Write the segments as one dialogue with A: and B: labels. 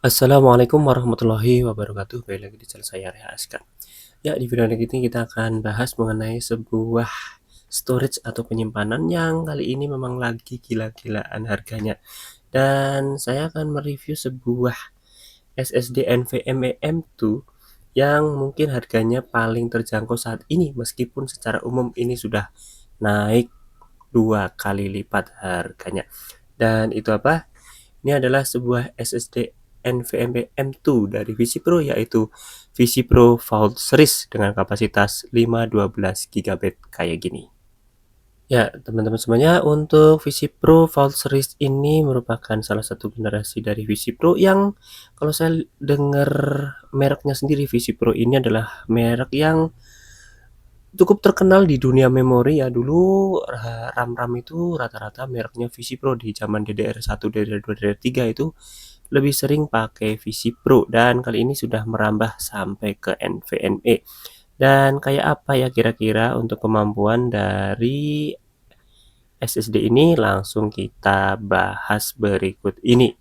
A: Assalamualaikum warahmatullahi wabarakatuh. Kembali lagi di channel saya Reha Askar. Ya, di video kali ini kita akan bahas mengenai sebuah storage atau penyimpanan yang kali ini memang lagi gila-gilaan harganya. Dan saya akan mereview sebuah SSD NVMe M2 yang mungkin harganya paling terjangkau saat ini, meskipun secara umum ini sudah naik 2 kali lipat harganya. Dan itu apa? Ini adalah sebuah SSD NVMe M2 dari VisiPro, yaitu VisiPro Vault Series dengan kapasitas 512 GB kayak gini. Ya, teman-teman semuanya, untuk VisiPro Vault Series ini merupakan salah satu generasi dari VisiPro yang kalau saya dengar mereknya sendiri, VisiPro ini adalah merek yang cukup terkenal di dunia memori ya. Dulu RAM-RAM itu rata-rata mereknya VisiPro di zaman DDR1, DDR2, DDR3 itu lebih sering pakai VisiPro, dan kali ini sudah merambah sampai ke NVMe. Dan kayak apa ya kira-kira untuk kemampuan dari SSD ini, langsung kita bahas berikut ini.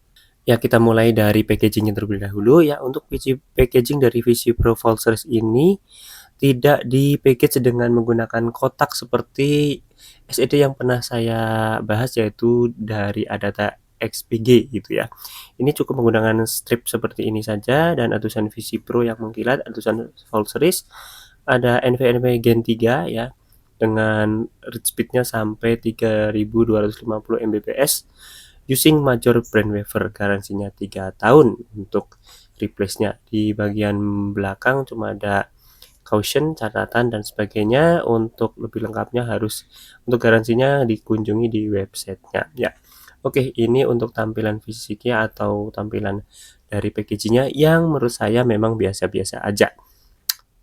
A: Ya, kita mulai dari packagingnya terlebih dahulu ya. Untuk packaging dari VisiPro Vault Series ini tidak di-package dengan menggunakan kotak seperti SSD yang pernah saya bahas, yaitu dari Adata XPG gitu ya. Ini cukup menggunakan strip seperti ini saja, dan tulisan VisiPro yang mengkilat, tulisan Vault Series, ada NVMe Gen 3 ya, dengan read speednya sampai 3250 Mbps using major brand wafer, garansinya 3 tahun untuk replace-nya. Di bagian belakang cuma ada caution, catatan, dan sebagainya. Untuk lebih lengkapnya untuk garansinya dikunjungi di websitenya ya. Oke, ini untuk tampilan fisiknya atau tampilan dari packagingnya yang menurut saya memang biasa-biasa aja.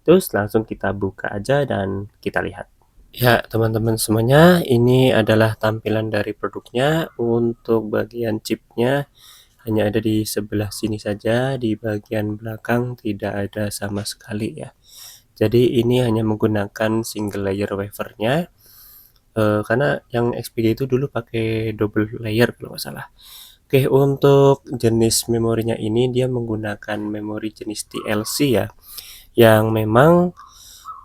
A: Terus langsung kita buka aja dan kita lihat. Ya, teman-teman semuanya, ini adalah tampilan dari produknya. Untuk bagian chipnya hanya ada di sebelah sini saja, di bagian belakang tidak ada sama sekali ya. Jadi ini hanya menggunakan single layer wafernya, karena yang XPG itu dulu pakai double layer kalau nggak salah. Oke, untuk jenis memorinya ini dia menggunakan memori jenis TLC ya, yang memang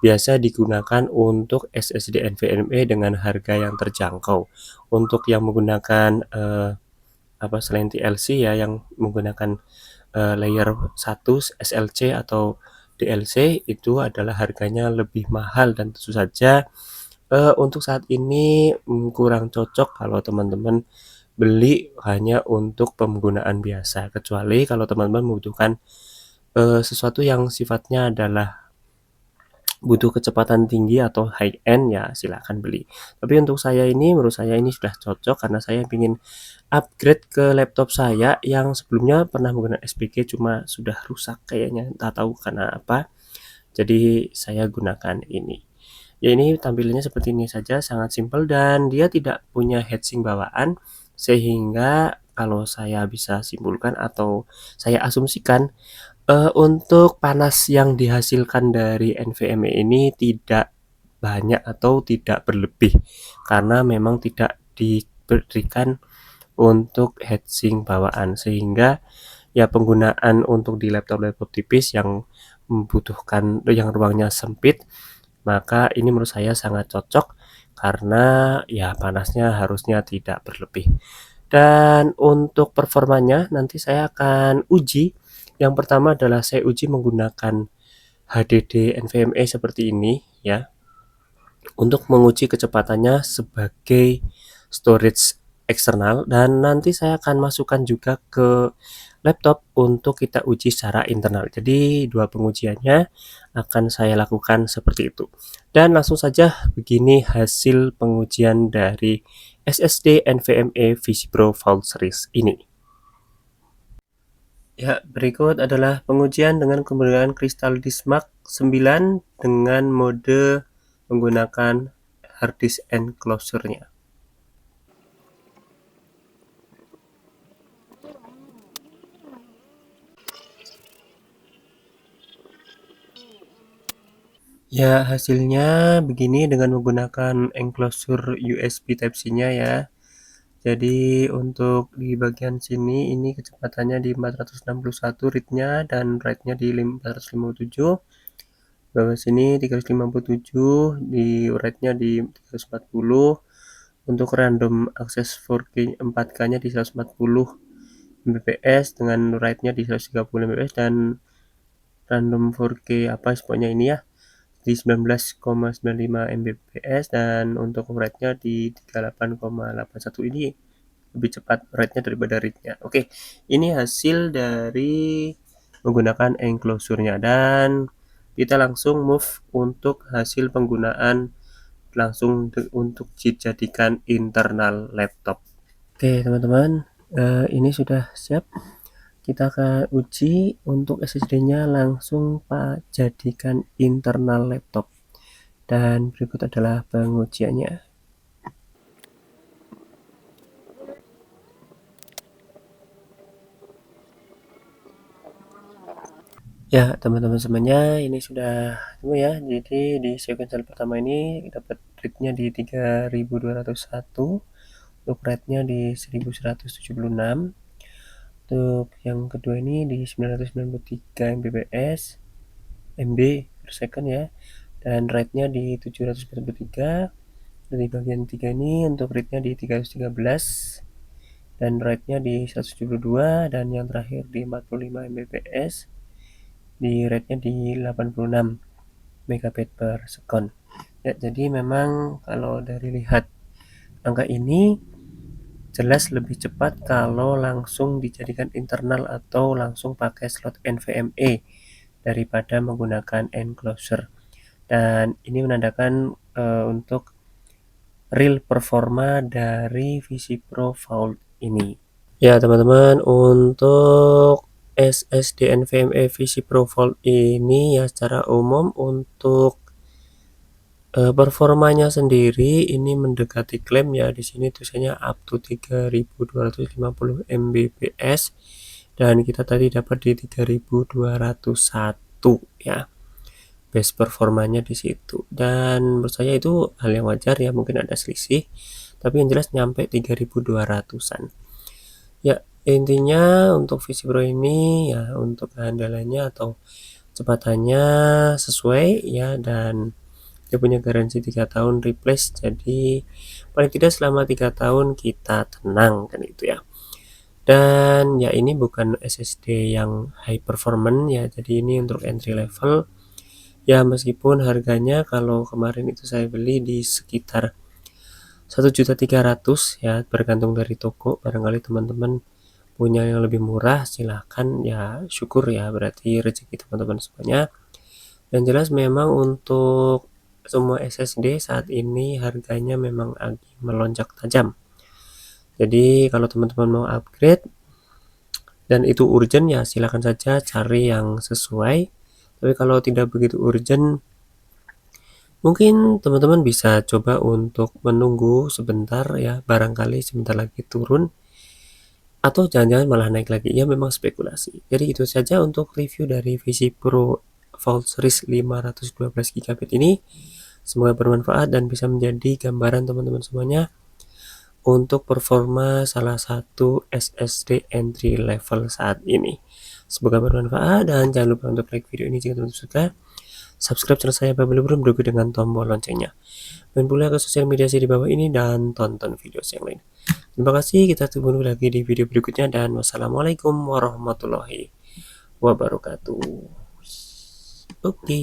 A: biasa digunakan untuk SSD NVMe dengan harga yang terjangkau. Untuk yang menggunakan selain TLC ya, yang menggunakan layer 1 SLC atau DLC, itu adalah harganya lebih mahal, dan tentu saja untuk saat ini kurang cocok kalau teman-teman beli hanya untuk penggunaan biasa, kecuali kalau teman-teman membutuhkan sesuatu yang sifatnya adalah butuh kecepatan tinggi atau high end, ya silakan beli. Tapi untuk saya ini, menurut saya ini sudah cocok, karena saya ingin upgrade ke laptop saya yang sebelumnya pernah menggunakan SPG cuma sudah rusak kayaknya, entah tahu karena apa. Jadi saya gunakan ini. Ya, ini tampilannya seperti ini saja, sangat simpel, dan dia tidak punya heatsink bawaan, sehingga kalau saya bisa simpulkan atau saya asumsikan, untuk panas yang dihasilkan dari NVMe ini tidak banyak atau tidak berlebih, karena memang tidak diberikan untuk heatsink bawaan, sehingga ya penggunaan untuk di laptop-laptop tipis yang membutuhkan yang ruangnya sempit, maka ini menurut saya sangat cocok, karena ya panasnya harusnya tidak berlebih. Dan untuk performanya nanti saya akan uji. Yang pertama adalah saya uji menggunakan HDD NVMe seperti ini ya, untuk menguji kecepatannya sebagai storage eksternal, dan nanti saya akan masukkan juga ke laptop untuk kita uji secara internal. Jadi dua pengujiannya akan saya lakukan seperti itu. Dan langsung saja, begini hasil pengujian dari SSD NVMe VisiPro Vault Series ini. Ya, berikut adalah pengujian dengan penggunaan Crystal Disk Mark 9 dengan mode menggunakan hard disk enclosure-nya. Ya, hasilnya begini dengan menggunakan enclosure USB Type-C-nya ya. Jadi untuk di bagian sini ini kecepatannya di 461 read-nya dan write-nya di 457. Bawah sini 357, di write-nya di 340. Untuk random access 4K 4K-nya di 140 Mbps dengan write-nya di 130 Mbps dan random 4K apa pokoknya ini ya di 19,95 Mbps dan untuk write-nya di 38,81. Ini lebih cepat write-nya daripada read-nya. Oke, ini hasil dari menggunakan enclosure-nya dan kita langsung move untuk hasil penggunaan langsung untuk dijadikan internal laptop. Oke teman-teman, ini sudah siap. Kita akan uji untuk SSD-nya langsung jadikan internal laptop. Dan berikut adalah pengujiannya. Ya teman-teman semuanya, ini sudah tunggu ya. Jadi di sequential pertama ini dapat read-nya di 3201, untuk write-nya di 1176. Untuk yang kedua ini di 993 Mbps MB per second ya, dan write-nya di 743. Dari bagian 3 ini untuk read-nya di 313 dan write-nya di 172, dan yang terakhir di 45 Mbps di rate-nya di 86 megabit per second ya. Jadi memang kalau dari lihat angka ini jelas lebih cepat kalau langsung dijadikan internal atau langsung pakai slot NVMe daripada menggunakan enclosure, dan ini menandakan untuk real performa dari VC Pro Vault ini. Ya teman-teman, untuk SSD NVMe VC Pro Vault ini ya secara umum untuk performanya sendiri ini mendekati klaim ya. Di sini tulisannya up to 3250 Mbps dan kita tadi dapat di 3201 ya. Base performanya di situ, dan menurut saya itu hal yang wajar ya, mungkin ada selisih tapi yang jelas nyampe 3200-an ya. Intinya untuk VC Pro ini ya untuk keandalannya atau kecepatannya sesuai ya, dan dia punya garansi 3 tahun replace, jadi paling tidak selama 3 tahun kita tenang kan itu ya. Dan ya ini bukan SSD yang high performance ya, jadi ini untuk entry level ya, meskipun harganya kalau kemarin itu saya beli di sekitar 1.300.000 ya, bergantung dari toko. Barangkali teman-teman punya yang lebih murah silahkan ya, syukur ya, berarti rezeki teman-teman semuanya. Yang jelas memang untuk semua SSD saat ini harganya memang lagi melonjak tajam. Jadi kalau teman-teman mau upgrade dan itu urgent ya silahkan saja cari yang sesuai. Tapi kalau tidak begitu urgent, mungkin teman-teman bisa coba untuk menunggu sebentar ya, barangkali sebentar lagi turun atau jangan-jangan malah naik lagi ya, memang spekulasi. Jadi itu saja untuk review dari VC Pro Vault Series 512 GB ini. Semoga bermanfaat dan bisa menjadi gambaran teman-teman semuanya untuk performa salah satu SSD entry level saat ini. Semoga bermanfaat dan jangan lupa untuk like video ini jika teman-teman suka. Subscribe channel saya apabila belum, dukung dengan tombol loncengnya. Dan pula ke sosial media saya di bawah ini dan tonton video yang lain. Terima kasih, kita tunggu lagi di video berikutnya dan wassalamualaikum warahmatullahi wabarakatuh. Oke.